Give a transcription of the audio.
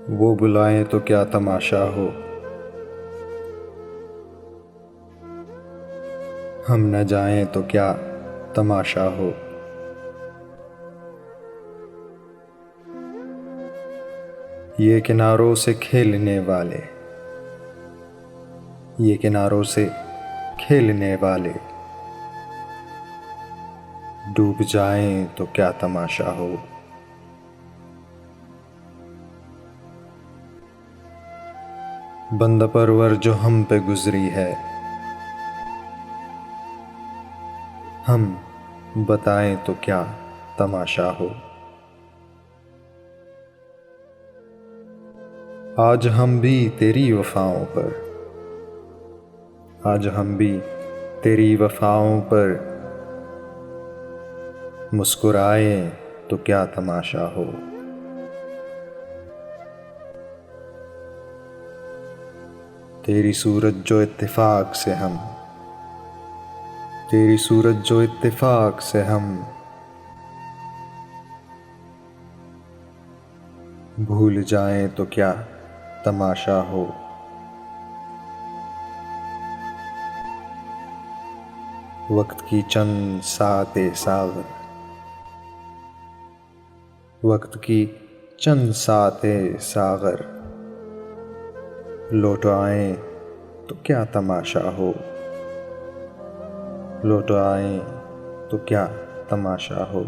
वो बुलाएं तो क्या तमाशा हो, हम न जाएं तो क्या तमाशा हो। ये किनारों से खेलने वाले, ये किनारों से खेलने वाले, डूब जाएं तो क्या तमाशा हो। बंद परवर जो हम पे गुजरी है, हम बताएं तो क्या तमाशा हो। आज हम भी तेरी वफाओं पर, आज हम भी तेरी वफाओं पर मुस्कुराएं तो क्या तमाशा हो। तेरी सूरत जो इत्तेफाक से हम, तेरी सूरत जो इत्तेफाक से हम भूल जाएं तो क्या तमाशा हो। वक्त की चंद साते सागर, वक्त की चंद साते सागर लौट आएं तो क्या तमाशा हो। लौट आएं तो क्या तमाशा हो।